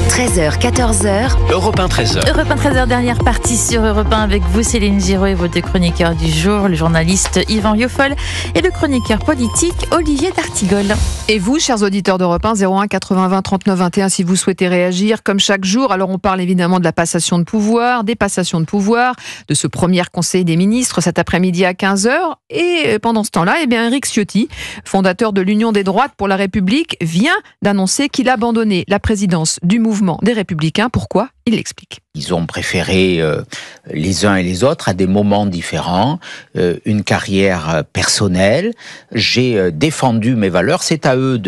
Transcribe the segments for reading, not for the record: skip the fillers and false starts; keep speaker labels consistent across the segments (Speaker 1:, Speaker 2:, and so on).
Speaker 1: 13h, 14h.
Speaker 2: Europe 1, 13h.
Speaker 3: Europe 1, 13h, dernière partie sur Europe 1 avec vous, Céline Giraud, et vos deux chroniqueurs du jour, le journaliste Yvan Rioufol et le chroniqueur politique Olivier d'Artigol.
Speaker 4: Et vous, chers auditeurs d'Europe 1, 01 80 20 39 21, si vous souhaitez réagir, comme chaque jour. Alors, on parle évidemment de la passation de pouvoir, des passations de pouvoir, de ce premier conseil des ministres cet après-midi à 15h. Et pendant ce temps-là, Éric Ciotti, fondateur de l'Union des droites pour la République, vient d'annoncer qu'il abandonnait la présidence du mouvement des Républicains. Pourquoi ? Il l'explique.
Speaker 5: Ils ont préféré les uns et les autres à des moments différents, une carrière personnelle. J'ai défendu mes valeurs. C'est à eux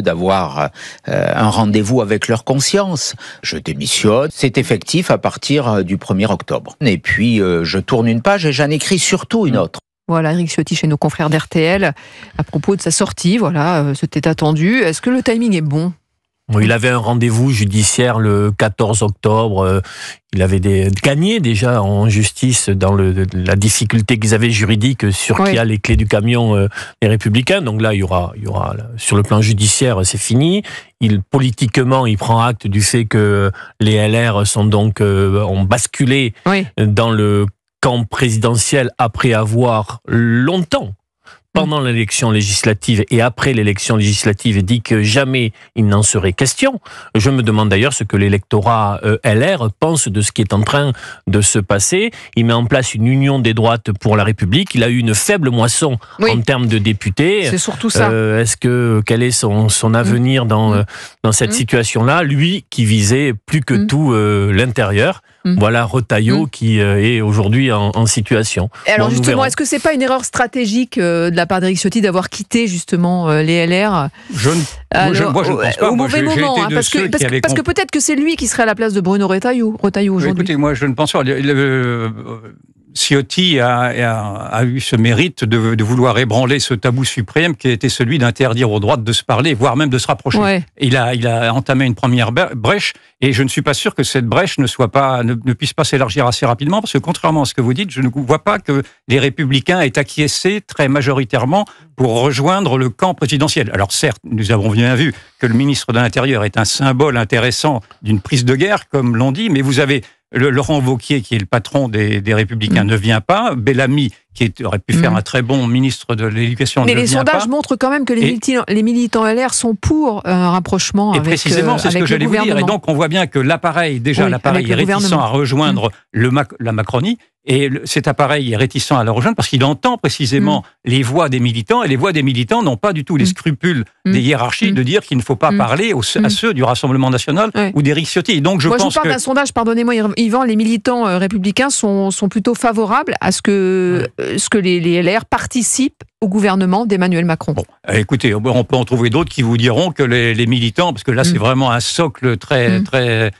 Speaker 5: d'avoir un rendez-vous avec leur conscience. Je démissionne. C'est effectif à partir du 1er octobre. Et puis je tourne une page et j'en écris surtout une autre.
Speaker 4: Voilà, Éric Ciotti chez nos confrères d'RTL à propos de sa sortie. Voilà, c'était attendu. Est-ce que le timing est bon ?
Speaker 6: Il avait un rendez-vous judiciaire le 14 octobre. Il avait gagné déjà en justice dans la difficulté qu'ils avaient juridique sur qui a les clés du camion des Républicains. Donc là, il y aura sur le plan judiciaire, c'est fini. Politiquement, il prend acte du fait que les LR sont donc ont basculé dans le camp présidentiel après avoir longtemps, pendant l'élection législative et après l'élection législative, dit que jamais il n'en serait question. Je me demande d'ailleurs ce que l'électorat LR pense de ce qui est en train de se passer. Il met en place une union des droites pour la République. Il a eu une faible moisson en termes de députés.
Speaker 4: C'est surtout ça.
Speaker 6: Quel est son avenir dans cette situation-là? Lui qui visait plus que tout l'intérieur. Voilà Retailleau qui est aujourd'hui en situation.
Speaker 4: Et alors justement, est-ce que c'est pas une erreur stratégique de la part d'Éric Ciotti d'avoir quitté justement les LR
Speaker 7: je ne pense pas.
Speaker 4: Au mauvais moment, parce que peut-être que c'est lui qui serait à la place de Bruno Retailleau aujourd'hui.
Speaker 7: Écoutez, moi je ne pense pas. Ciotti a eu ce mérite de vouloir ébranler ce tabou suprême qui était celui d'interdire aux droites de se parler, voire même de se rapprocher. Ouais. Il a entamé une première brèche, et je ne suis pas sûr que cette brèche ne puisse pas s'élargir assez rapidement, parce que contrairement à ce que vous dites, je ne vois pas que les Républicains aient acquiescé très majoritairement pour rejoindre le camp présidentiel. Alors certes, nous avons bien vu que le ministre de l'Intérieur est un symbole intéressant d'une prise de guerre, comme l'on dit, mais vous avez Laurent Wauquiez, qui est le patron des Républicains, ne vient pas. Bellamy, qui aurait pu faire un très bon ministre de l'Éducation, ne vient pas. Mais les
Speaker 4: sondages montrent quand même que les militants LR sont pour un rapprochement avec le gouvernement. Et précisément, c'est ce que j'allais vous dire. Et donc, on voit bien que l'appareil est réticent à rejoindre la Macronie. Et cet appareil est réticent à la rejoindre parce qu'il entend précisément les voix des militants. Et les voix des militants n'ont pas du tout les scrupules des hiérarchies de dire qu'il ne faut pas parler à ceux du Rassemblement national ou d'Éric Ciotti. Et donc, je vous parle d'un sondage, pardonnez-moi Yvan, les militants républicains sont plutôt favorables à ce que les LR participent au gouvernement d'Emmanuel Macron. Bon, écoutez, on peut en trouver d'autres qui vous diront que les militants, parce que là c'est vraiment un socle très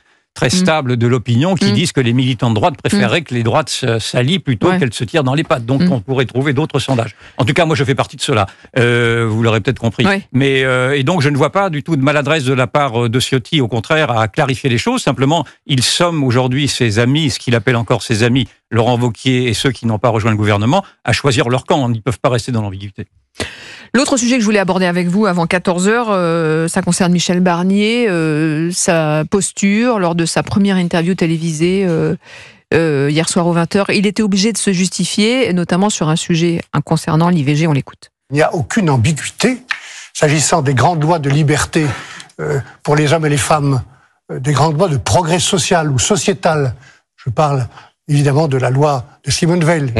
Speaker 4: stable de l'opinion, qui disent que les militants de droite préféreraient que les droites s'allient plutôt qu'elles se tirent dans les pattes. Donc on pourrait trouver d'autres sondages. En tout cas, moi je fais partie de cela. Vous l'aurez peut-être compris. Mais et donc je ne vois pas du tout de maladresse de la part de Ciotti, au contraire, à clarifier les choses. Simplement, il somme aujourd'hui ses amis, ce qu'il appelle encore ses amis, Laurent Wauquiez et ceux qui n'ont pas rejoint le gouvernement, à choisir leur camp. Ils ne peuvent pas rester dans l'ambiguïté. L'autre sujet que je voulais aborder avec vous avant 14h, ça concerne Michel Barnier, sa posture lors de sa première interview télévisée hier soir aux 20h. Il était obligé de se justifier, notamment sur un sujet concernant l'IVG. On l'écoute.
Speaker 8: Il n'y a aucune ambiguïté s'agissant des grandes lois de liberté pour les hommes et les femmes, des grandes lois de progrès social ou sociétal. Je parle évidemment de la loi de Simone Veil.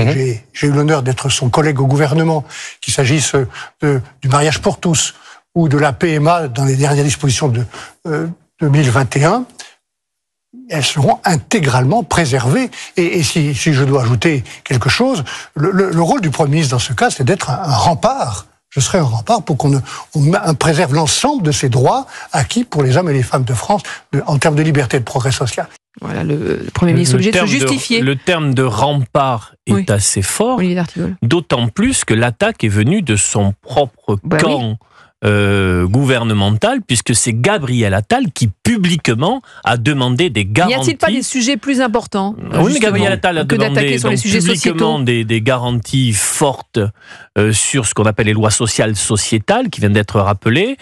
Speaker 8: J'ai eu l'honneur d'être son collègue au gouvernement, qu'il s'agisse du mariage pour tous ou de la PMA dans les dernières dispositions de 2021. Elles seront intégralement préservées. Et si je dois ajouter quelque chose, le rôle du Premier ministre dans ce cas, c'est d'être un rempart. Je serai un rempart pour qu'on préserve l'ensemble de ces droits acquis pour les hommes et les femmes de France en termes de liberté et de progrès social.
Speaker 4: Voilà, le Premier ministre est obligé de se justifier.
Speaker 6: Le terme de rempart est assez fort, d'autant plus que l'attaque est venue de son propre camp gouvernementale, puisque c'est Gabriel Attal qui publiquement a demandé des garanties.
Speaker 1: N'y a-t-il pas des sujets plus importants
Speaker 6: Oui, mais Gabriel Attal a demandé
Speaker 1: sur les sujets
Speaker 6: publiquement des garanties fortes sur ce qu'on appelle les lois sociales sociétales, qui viennent d'être rappelées,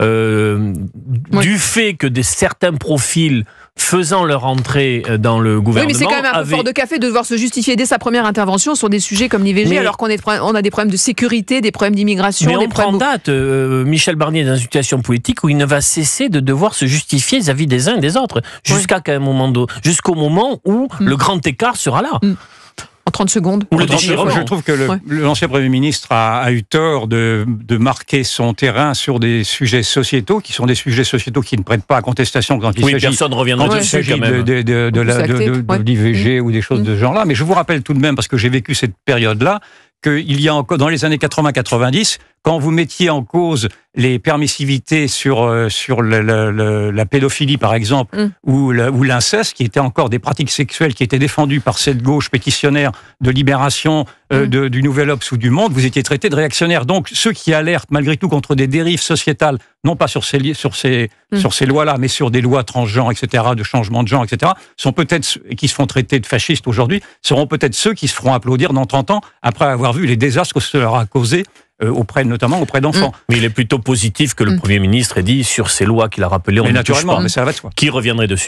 Speaker 6: du fait que certains profils faisant leur entrée dans le gouvernement...
Speaker 1: Oui, mais c'est quand même un peu fort de café de devoir se justifier dès sa première intervention sur des sujets comme l'IVG, alors qu'on a des problèmes de sécurité, des problèmes d'immigration...
Speaker 6: Mais on prend date, Michel Barnier est dans une situation politique où il ne va cesser de devoir se justifier vis-à-vis des uns et des autres, jusqu'au moment où le grand écart sera là.
Speaker 1: En 30 secondes.
Speaker 7: Je trouve que l'ancien Premier ministre a eu tort de marquer son terrain sur des sujets sociétaux, qui sont des sujets sociétaux qui ne prêtent pas à contestation quand il s'agit de l'IVG ou des choses de ce genre-là. Mais je vous rappelle tout de même, parce que j'ai vécu cette période-là, qu'il y a encore, dans les années 80-90, quand vous mettiez en cause les permissivités sur la pédophilie, par exemple, ou l'inceste, qui étaient encore des pratiques sexuelles qui étaient défendues par cette gauche pétitionnaire de libération du Nouvel Obs ou du Monde, vous étiez traités de réactionnaires. Donc, ceux qui alertent malgré tout contre des dérives sociétales, non pas sur ces lois-là, mais sur des lois transgenres, etc., de changement de genre, etc., sont peut-être, qui se font traiter de fascistes aujourd'hui, seront peut-être ceux qui se feront applaudir dans 30 ans, après avoir vu les désastres que cela leur a causé, notamment auprès d'enfants.
Speaker 6: Mais il est plutôt positif que le Premier ministre ait dit sur ces lois qu'il a rappelées,
Speaker 7: naturellement, mais ça va de soi.
Speaker 6: Qui reviendrait dessus.